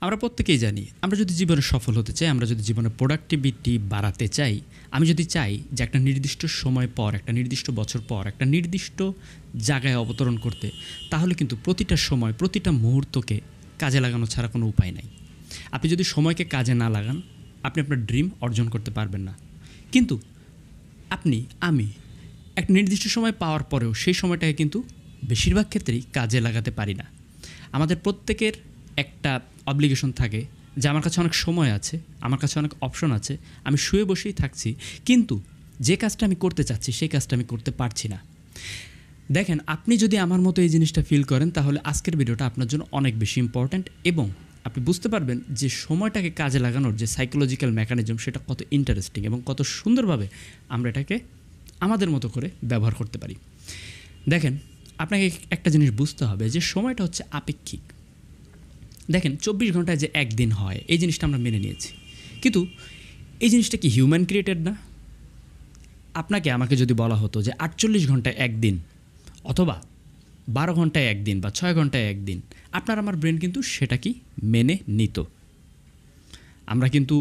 আমরা প্রত্যেকেই জানি আমরা যদি জীবনে সফল হতে চাই, আমরা যদি জীবনে প্রোডাক্টিভিটি বাড়াতে চাই, আমি যদি চাই যে একটা নির্দিষ্ট সময় পর, একটা নির্দিষ্ট বছর পর, একটা নির্দিষ্ট জায়গায় অবতরণ করতে, তাহলে কিন্তু প্রতিটা সময়, প্রতিটা মুহূর্তকে কাজে লাগানো ছাড়া কোনো উপায় নাই। আপনি যদি সময়কে কাজে না লাগান, আপনি আপনার ড্রিম অর্জন করতে পারবেন না। কিন্তু আমি একটা নির্দিষ্ট সময় পাওয়ার পরেও সেই সময়টাকে কিন্তু বেশিরভাগ ক্ষেত্রেই কাজে লাগাতে পারি না। আমাদের প্রত্যেকের একটা অব্লিগেশন থাকে যে আমার কাছে অনেক সময় আছে, আমার কাছে অনেক অপশন আছে, আমি শুয়ে বসেই থাকছি, কিন্তু যে কাজটা আমি করতে চাচ্ছি সেই কাজটা আমি করতে পারছি না। দেখেন, আপনি যদি আমার মতো এই জিনিসটা ফিল করেন, তাহলে আজকের ভিডিওটা আপনার জন্য অনেক বেশি ইম্পর্ট্যান্ট এবং আপনি বুঝতে পারবেন যে সময়টাকে কাজে লাগানোর যে সাইকোলজিক্যাল মেকানিজম সেটা কত ইন্টারেস্টিং এবং কত সুন্দরভাবে আমরা এটাকে আমাদের মতো করে ব্যবহার করতে পারি। দেখেন, আপনাকে একটা জিনিস বুঝতে হবে যে সময়টা হচ্ছে আপেক্ষিক। দেখেন, 24 ঘন্টায় যে একদিন হয় এই জিনিসটা আমরা মেনে নিয়েছি, কিন্তু এই জিনিসটা কি হিউম্যান ক্রিয়েটেড না? আপনাকে আমাকে যদি বলা হতো যে 48 ঘন্টায় একদিন অথবা 12 ঘন্টায় একদিন বা 6 ঘন্টায় একদিন, আপনার আমার ব্রেন কিন্তু সেটা কি মেনে নিত। আমরা কিন্তু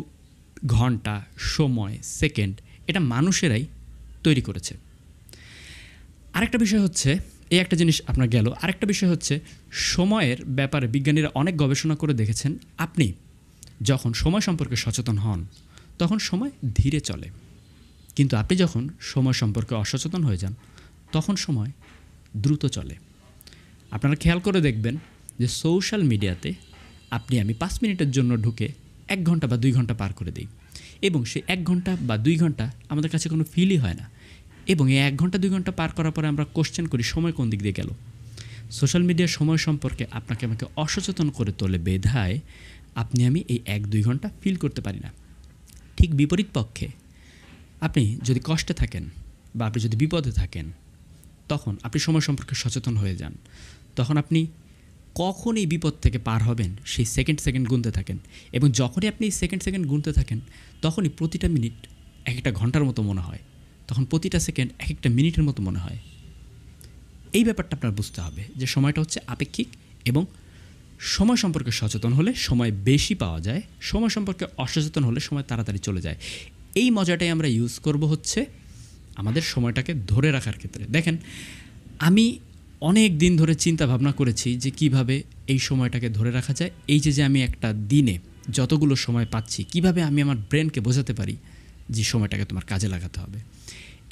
ঘন্টা, সময়, সেকেন্ড এটা মানুষেরাই তৈরি করেছে। আরেকটা বিষয় হচ্ছে, এই একটা জিনিস আপনার গেল, আরেকটা বিষয় হচ্ছে সময়ের ব্যাপারে বিজ্ঞানীরা অনেক গবেষণা করে দেখেছেন, আপনি যখন সময় সম্পর্কে সচেতন হন তখন সময় ধীরে চলে, কিন্তু আপনি যখন সময় সম্পর্কে অসচেতন হয়ে যান তখন সময় দ্রুত চলে। আপনারা খেয়াল করে দেখবেন যে সোশ্যাল মিডিয়াতে আমি 5 মিনিটের জন্য ঢুকে 1 ঘন্টা বা 2 ঘন্টা পার করে দিই এবং সেই 1 ঘন্টা বা 2 ঘন্টা আমাদের কাছে কোনো ফিলই হয় না, এবং এই 1 ঘন্টা 2 ঘন্টা পার করার পরে আমরা কোশ্চেন করি সময় কোন দিক দিয়ে গেল। সোশ্যাল মিডিয়ার সময় সম্পর্কে আমাকে অসচেতন করে তোলে বেধায় আমি এই 1-2 ঘন্টা ফিল করতে পারি না। ঠিক বিপরীত পক্ষে আপনি যদি কষ্টে থাকেন বা আপনি যদি বিপদে থাকেন, তখন আপনি সময় সম্পর্কে সচেতন হয়ে যান, তখন আপনি কখন এই বিপদ থেকে পার হবেন সেই সেকেন্ড গুনতে থাকেন, এবং যখনই আপনি এই সেকেন্ড গুনতে থাকেন তখনই প্রতিটা মিনিট এক একটা ঘন্টার মতো মনে হয়, তখন প্রতিটা সেকেন্ড এক একটা মিনিটের মতো মনে হয়। এই ব্যাপারটা আপনার বুঝতে হবে যে সময়টা হচ্ছে আপেক্ষিক, এবং সময় সম্পর্কে সচেতন হলে সময় বেশি পাওয়া যায়, সময় সম্পর্কে অসচেতন হলে সময় তাড়াতাড়ি চলে যায়। এই মজাটাই আমরা ইউজ করব হচ্ছে আমাদের সময়টাকে ধরে রাখার ক্ষেত্রে। দেখেন, আমি অনেক দিন ধরে চিন্তা ভাবনা করেছি যে কিভাবে এই সময়টাকে ধরে রাখা যায়। এই যে আমি একটা দিনে যতগুলো সময় পাচ্ছি, কিভাবে আমি আমার ব্রেনকে বোঝাতে পারি যে সময়টাকে তোমার কাজে লাগাতে হবে।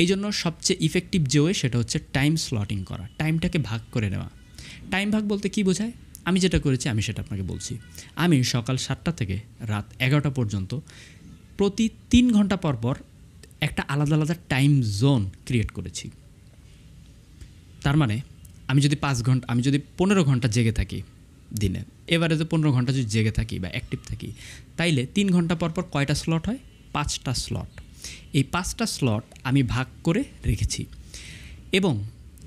এই জন্য সবচেয়ে ইফেক্টিভ যে ওয়ে সেটা হচ্ছে টাইম স্লটিং করা, টাইমটাকে ভাগ করে নেওয়া। টাইম ভাগ বলতে কী বোঝায়? আমি যেটা করেছি আমি সেটা আপনাকে বলছি। আমি সকাল 7টা থেকে রাত 11টা পর্যন্ত প্রতি 3 ঘন্টা পর পর একটা আলাদা আলাদা টাইম জোন ক্রিয়েট করেছি। তার মানে আমি যদি 15 ঘন্টা জেগে থাকি দিনে, এবারে তো 15 ঘন্টা যদি জেগে থাকি বা অ্যাক্টিভ থাকি, তাইলে 3 ঘন্টা পর পর কয়টা স্লট হয়? 5টা স্লট। এই 5টা স্লট আমি ভাগ করে রেখেছি, এবং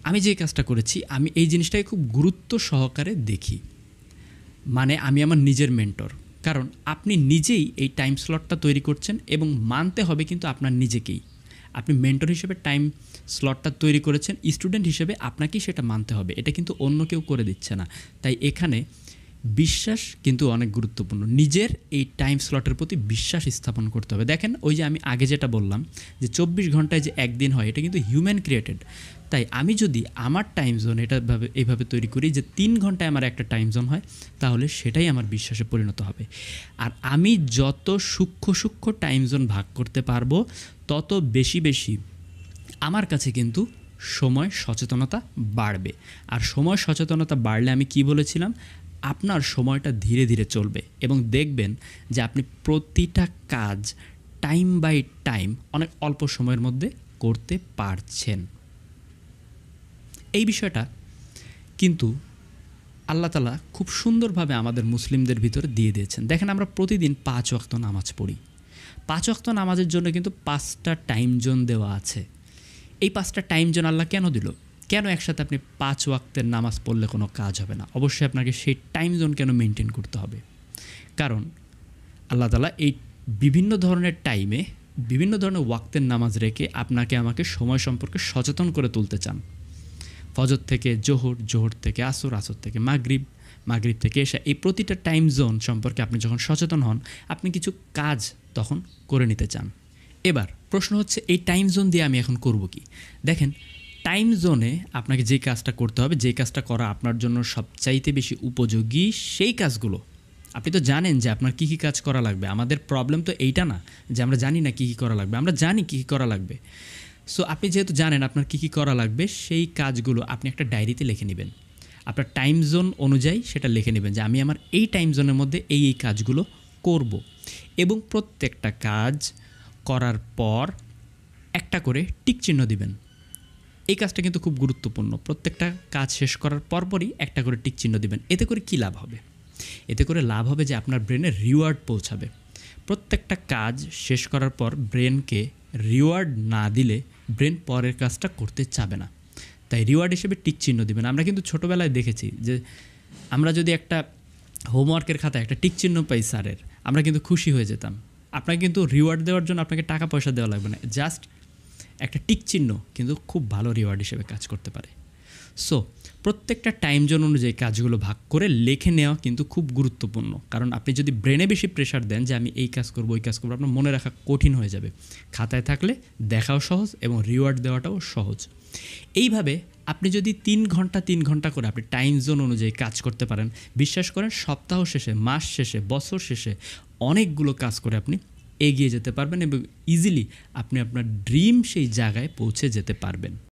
আমি যে কাজটা করেছি আমি এই জিনিসটাকে খুব গুরুত্ব সহকারে দেখি। মানে আমি আমার নিজের মেন্টর, কারণ আপনি নিজেই এই টাইম স্লটটা তৈরি করছেন এবং মানতে হবে কিন্তু আপনার নিজেকেই। আপনি মেন্টর হিসেবে টাইম স্লটটা তৈরি করেছেন, স্টুডেন্ট হিসেবে আপনাকেই সেটা মানতে হবে, এটা কিন্তু অন্য কেউ করে দিচ্ছে না। তাই এখানে বিশ্বাস কিন্তু অনেক গুরুত্বপূর্ণ। নিজের এই টাইম স্লটের প্রতি বিশ্বাস স্থাপন করতে হবে। দেখেন, ওই যে আমি আগে যেটা বললাম যে 24 ঘন্টায় যে একদিন হয় এটা কিন্তু হিউম্যান ক্রিয়েটেড। তাই আমি যদি আমার টাইম জোন এইভাবে তৈরি করি যে 3 ঘন্টায় আমার একটা টাইম জোন হয়, তাহলে সেটাই আমার বিশ্বাসে পরিণত হবে। আর আমি যত সূক্ষ্ম টাইম জোন ভাগ করতে পারবো, তত বেশি আমার কাছে কিন্তু সময় সচেতনতা বাড়বে। আর সময় সচেতনতা বাড়লে আমি কি বলেছিলাম, আপনার সময়টা ধীরে ধীরে চলবে এবং দেখবেন যে আপনি প্রতিটা কাজ টাইম বাই টাইম অনেক অল্প সময়ের মধ্যে করতে পারছেন। এই বিষয়টা কিন্তু আল্লাহ তাআলা খুব সুন্দরভাবে আমাদের মুসলিমদের ভিতরে দিয়ে দিয়েছেন। দেখেন, আমরা প্রতিদিন 5 ওয়াক্ত নামাজ পড়ি। 5 ওয়াক্ত নামাজের জন্য কিন্তু 5টা টাইম জোন দেওয়া আছে। এই 5টা টাইম জোন আল্লাহ কেন দিল? কেন একসাথে আপনি 5 ওয়াক্তের নামাজ পড়লে কোনো কাজ হবে না? অবশ্যই আপনাকে সেই টাইম জোন কেন মেনটেন করতে হবে? কারণ আল্লাহ তাআলা এই বিভিন্ন ধরনের টাইমে বিভিন্ন ধরনের ওয়াক্তের নামাজ রেখে আমাকে সময় সম্পর্কে সচেতন করে তুলতে চান। ফজর থেকে জোহর, জোহর থেকে আসর, আসর থেকে মাগরিব, মাগরিব থেকে এশা, এই প্রতিটা টাইম জোন সম্পর্কে আপনি যখন সচেতন হন, আপনি কিছু কাজ তখন করে নিতে চান। এবার প্রশ্ন হচ্ছে এই টাইম জোন দিয়ে আমি এখন করব কি? দেখেন, টাইম জোনে আপনাকে যে কাজটা করতে হবে, যে কাজটা করা আপনার জন্য সবচাইতে বেশি উপযোগী, সেই কাজগুলো আপনি তো জানেন যে আপনার কী কী কাজ করা লাগবে। আমাদের প্রবলেম তো এইটা না যে আমরা জানি না কী কী করা লাগবে, আমরা জানি কী কী করা লাগবে। সো আপনি যেহেতু জানেন আপনার কী কী করা লাগবে, সেই কাজগুলো আপনি একটা ডায়েরিতে লিখে নেবেন। আপনার টাইম জোন অনুযায়ী সেটা লিখে নেবেন যে আমি আমার এই টাইম জোনের মধ্যে এই এই কাজগুলো করব, এবং প্রত্যেকটা কাজ করার পর একটা করে টিক চিহ্ন দিবেন। এই কাজটা কিন্তু খুব গুরুত্বপূর্ণ। প্রত্যেকটা কাজ শেষ করার পরপরই একটা করে টিক চিহ্ন দিবেন। এতে করে কী লাভ হবে? এতে করে লাভ হবে যে আপনার ব্রেনে রিওয়ার্ড পৌঁছাবে। প্রত্যেকটা কাজ শেষ করার পর ব্রেনকে রিওয়ার্ড না দিলে ব্রেন পরের কাজটা করতে চাবে না। তাই রিওয়ার্ড হিসেবে টিক চিহ্ন দিবেন। আমরা কিন্তু ছোটোবেলায় দেখেছি যে আমরা যদি একটা হোমওয়ার্কের খাতায় একটা টিক চিহ্ন পাই স্যারের, আমরা কিন্তু খুশি হয়ে যেতাম। আপনাকে কিন্তু রিওয়ার্ড দেওয়ার জন্য আপনাকে টাকা পয়সা দেওয়া লাগবে না, জাস্ট একটা টিক চিহ্ন কিন্তু খুব ভালো রিওয়ার্ড হিসেবে কাজ করতে পারে। সো প্রত্যেকটা টাইম জোন অনুযায়ী কাজগুলো ভাগ করে লিখে নেওয়া কিন্তু খুব গুরুত্বপূর্ণ। কারণ আপনি যদি ব্রেনে বেশি প্রেশার দেন যে আমি এই কাজ করবো ওই কাজ করবো, আপনার মনে রাখা কঠিন হয়ে যাবে। খাতায় থাকলে দেখাও সহজ এবং রিওয়ার্ড দেওয়াটাও সহজ। এইভাবে আপনি যদি 3 ঘন্টা করে আপনি টাইম জোন অনুযায়ী কাজ করতে পারেন, বিশ্বাস করেন সপ্তাহ শেষে, মাস শেষে, বছর শেষে অনেকগুলো কাজ করে আপনি এগিয়ে যেতে পারবেন এবং ইজিলি আপনি আপনার ড্রিম সেই জায়গায় পৌঁছে যেতে পারবেন।